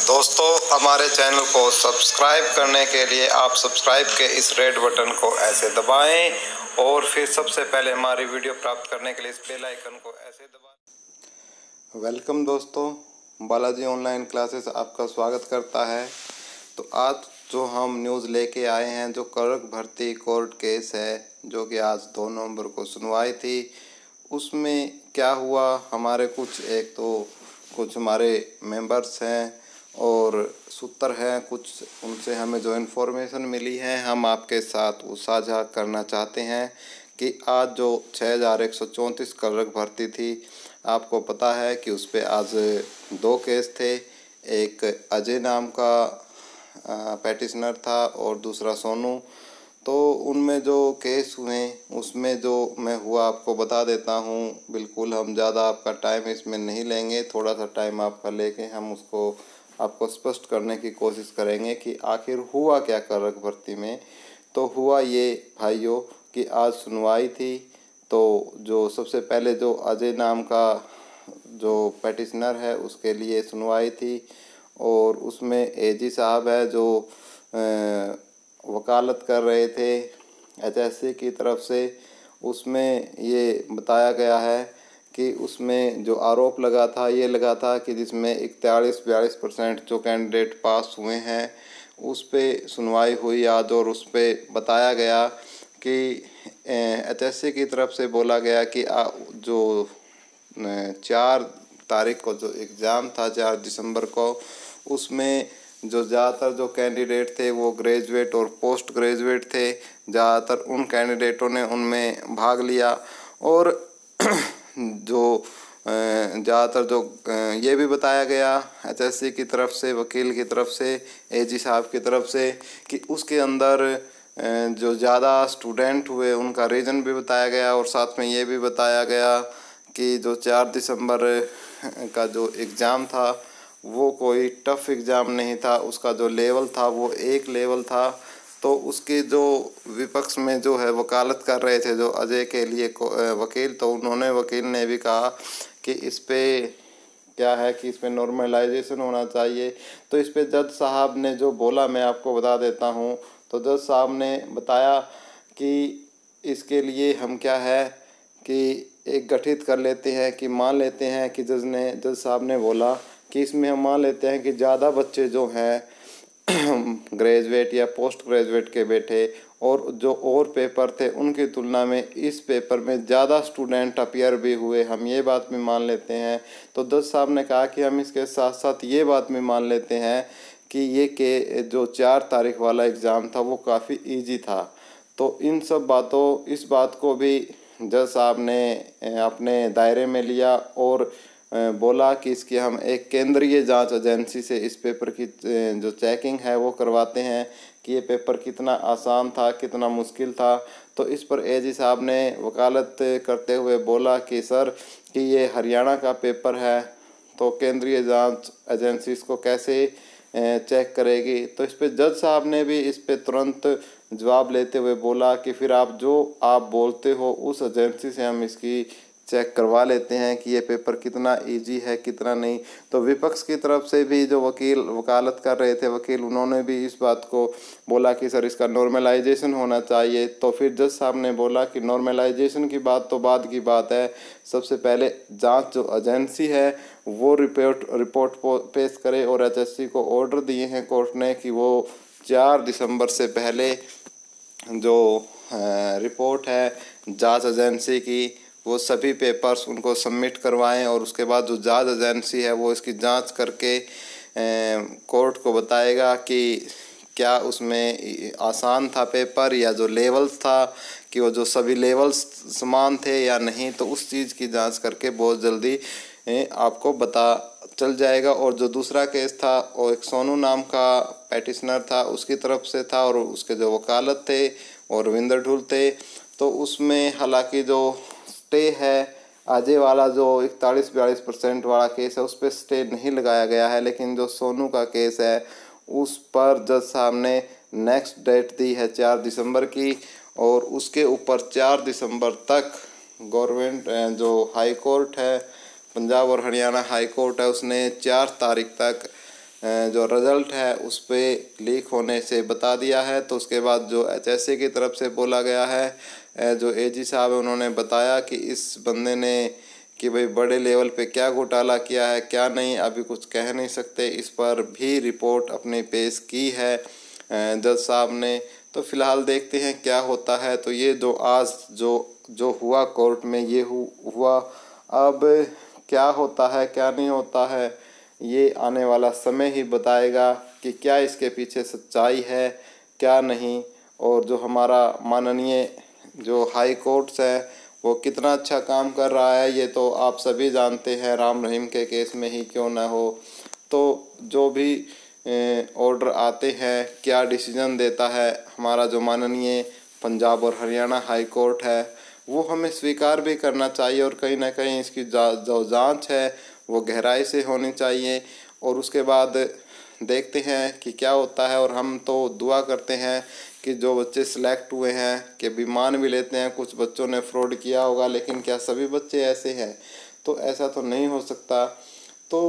दोस्तों, हमारे चैनल को सब्सक्राइब करने के लिए आप सब्सक्राइब के इस रेड बटन को ऐसे दबाएं और फिर सबसे पहले हमारी वीडियो प्राप्त करने के लिए इस बेल आइकन को ऐसे दबाएं। वेलकम दोस्तों, बालाजी ऑनलाइन क्लासेस आपका स्वागत करता है। तो आज जो हम न्यूज़ लेके आए हैं, जो क्लर्क भर्ती कोर्ट केस है जो कि आज 2 नवंबर को सुनवाई थी, उसमें क्या हुआ, हमारे कुछ हमारे मेंबर्स हैं और सूत्र हैं, कुछ उनसे हमें जो इन्फॉर्मेशन मिली है हम आपके साथ वो साझा करना चाहते हैं कि आज जो 6134 क्लर्क भर्ती थी, आपको पता है कि उस पर आज 2 केस थे। एक अजय नाम का पेटिशनर था और दूसरा सोनू। तो उनमें जो केस हुए उसमें जो मैं हुआ आपको बता देता हूँ। बिल्कुल हम ज़्यादा आपका टाइम इसमें नहीं लेंगे, थोड़ा सा टाइम आपका लेके हम उसको आपको स्पष्ट करने की कोशिश करेंगे कि आखिर हुआ क्या क्लर्क भर्ती में। तो हुआ ये भाइयों कि आज सुनवाई थी। तो जो सबसे पहले जो अजय नाम का जो पेटिशनर है उसके लिए सुनवाई थी और उसमें एजी साहब है जो वकालत कर रहे थे एचएससी की तरफ से। उसमें ये बताया गया है कि उसमें जो आरोप लगा था ये लगा था कि जिसमें 41-42% जो कैंडिडेट पास हुए हैं उस पे सुनवाई हुई आज, और उस पे बताया गया कि एचएससी की तरफ से बोला गया कि जो 4 तारीख को जो एग्ज़ाम था 4 दिसंबर को, उसमें जो ज़्यादातर जो कैंडिडेट थे वो ग्रेजुएट और पोस्ट ग्रेजुएट थे। ज़्यादातर उन कैंडिडेटों ने उनमें भाग लिया और जो ज़्यादातर जो ये भी बताया गया एचएससी की तरफ से, वकील की तरफ से, एजी साहब की तरफ से कि उसके अंदर जो ज़्यादा स्टूडेंट हुए उनका रीज़न भी बताया गया। और साथ में ये भी बताया गया कि जो 4 दिसंबर का जो एग्ज़ाम था वो कोई टफ़ एग्ज़ाम नहीं था, उसका जो लेवल था वो एक लेवल था। तो उसके जो विपक्ष में जो है वकालत कर रहे थे जो अजय के लिए वकील, तो वकील ने भी कहा कि इस पे क्या है कि इस पे नॉर्मलाइजेशन होना चाहिए। तो इस पे जज साहब ने जो बोला मैं आपको बता देता हूँ। तो जज साहब ने बताया कि इसके लिए हम क्या है कि एक गठित कर लेते हैं कि मान लेते हैं कि जज साहब ने बोला कि इसमें हम मान लेते हैं कि ज़्यादा बच्चे जो हैं ग्रेजुएट या पोस्ट ग्रेजुएट के बैठे और जो और पेपर थे उनकी तुलना में इस पेपर में ज़्यादा स्टूडेंट अपीयर भी हुए, हम ये बात भी मान लेते हैं। तो जज साहब ने कहा कि हम इसके साथ साथ ये बात भी मान लेते हैं कि जो 4 तारीख वाला एग्ज़ाम था वो काफ़ी ईजी था। तो इस बात को भी जज साहब ने अपने दायरे में लिया और बोला कि इसकी हम एक केंद्रीय जांच एजेंसी से इस पेपर की जो चेकिंग है वो करवाते हैं कि ये पेपर कितना आसान था, कितना मुश्किल था। तो इस पर एजी साहब ने वकालत करते हुए बोला कि सर कि ये हरियाणा का पेपर है तो केंद्रीय जांच एजेंसी इसको कैसे चेक करेगी। तो इस पर जज साहब ने भी इस पर तुरंत जवाब लेते हुए बोला कि फिर आप बोलते हो उस एजेंसी से हम इसकी चेक करवा लेते हैं कि ये पेपर कितना इजी है कितना नहीं। तो विपक्ष की तरफ से भी जो वकील वकालत कर रहे थे वकील, उन्होंने भी इस बात को बोला कि सर इसका नॉर्मलाइजेशन होना चाहिए। तो फिर जज साहब ने बोला कि नॉर्मलाइजेशन की बात तो बाद की बात है, सबसे पहले जांच जो एजेंसी है वो रिपोर्ट पेश करे। और एचएससी को ऑर्डर दिए हैं कोर्ट ने कि वो 4 दिसंबर से पहले जो रिपोर्ट है जांच एजेंसी की वो सभी पेपर्स उनको सबमिट करवाएं और उसके बाद जो जांच एजेंसी है वो इसकी जांच करके कोर्ट को बताएगा कि क्या उसमें आसान था पेपर या जो लेवल्स था कि वो जो सभी लेवल्स समान थे या नहीं। तो उस चीज़ की जांच करके बहुत जल्दी आपको पता चल जाएगा। और जो दूसरा केस था वो एक सोनू नाम का पेटिशनर था, उसकी तरफ से था और उसके जो वकालत थे और रविंदर ढुल थे। तो उसमें हालांकि जो स्टे है अजय वाला जो 41-42% वाला केस है उस पर स्टे नहीं लगाया गया है, लेकिन जो सोनू का केस है उस पर जज साहब ने नेक्स्ट डेट दी है 4 दिसंबर की। और उसके ऊपर 4 दिसंबर तक गवर्नमेंट जो हाई कोर्ट है पंजाब और हरियाणा हाई कोर्ट है उसने 4 तारीख तक जो रिज़ल्ट है उस पे लीक होने से बता दिया है। तो उसके बाद जो HSC की तरफ से बोला गया है, जो AG साहब है उन्होंने बताया कि इस बंदे ने कि भाई बड़े लेवल पे क्या घोटाला किया है क्या नहीं अभी कुछ कह नहीं सकते। इस पर भी रिपोर्ट अपनी पेश की है जज साहब ने। तो फिलहाल देखते हैं क्या होता है। तो ये जो आज जो हुआ कोर्ट में ये हुआ, अब क्या होता है क्या नहीं होता है ये आने वाला समय ही बताएगा कि क्या इसके पीछे सच्चाई है क्या नहीं। और जो हमारा माननीय जो हाई कोर्ट्स है वो कितना अच्छा काम कर रहा है ये तो आप सभी जानते हैं, राम रहीम के केस में ही क्यों ना हो। तो जो भी ऑर्डर आते हैं क्या डिसीजन देता है हमारा जो माननीय पंजाब और हरियाणा हाई कोर्ट है वो हमें स्वीकार भी करना चाहिए। और कहीं ना कहीं इसकी जो जांच है वो गहराई से होनी चाहिए। और उसके बाद देखते हैं कि क्या होता है। और हम तो दुआ करते हैं कि जो बच्चे सिलेक्ट हुए हैं कि भी मान भी लेते हैं कुछ बच्चों ने फ्रॉड किया होगा, लेकिन क्या सभी बच्चे ऐसे हैं? तो ऐसा तो नहीं हो सकता। तो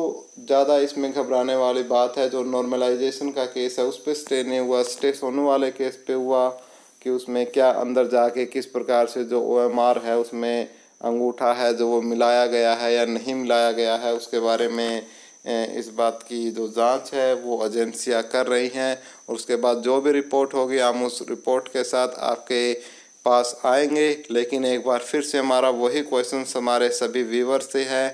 ज़्यादा इसमें घबराने वाली बात है। जो नॉर्मलाइजेशन का केस है उस पर स्टे नहीं हुआ, स्टे सोनू वाले केस पे हुआ कि उसमें क्या अंदर जाके किस प्रकार से जो OMR है उसमें अंगूठा है जो वो मिलाया गया है या नहीं मिलाया गया है, उसके बारे में इस बात की जो जांच है वो एजेंसियां कर रही हैं। और उसके बाद जो भी रिपोर्ट होगी हम उस रिपोर्ट के साथ आपके पास आएंगे। लेकिन एक बार फिर से हमारा वही क्वेश्चन हमारे सभी व्यूअर से है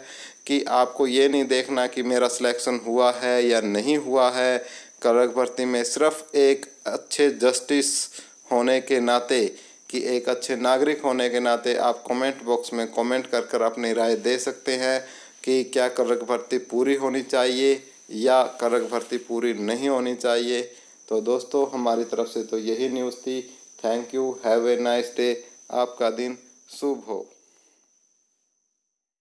कि आपको ये नहीं देखना कि मेरा सिलेक्शन हुआ है या नहीं हुआ है क्लर्क भर्ती में, सिर्फ एक अच्छे जस्टिस होने के नाते कि एक अच्छे नागरिक होने के नाते आप कमेंट बॉक्स में कमेंट कर अपनी राय दे सकते हैं कि क्या क्लर्क भर्ती पूरी होनी चाहिए या क्लर्क भर्ती पूरी नहीं होनी चाहिए। तो दोस्तों हमारी तरफ से तो यही न्यूज़ थी। Thank you, have a nice day, आपका दिन शुभ हो।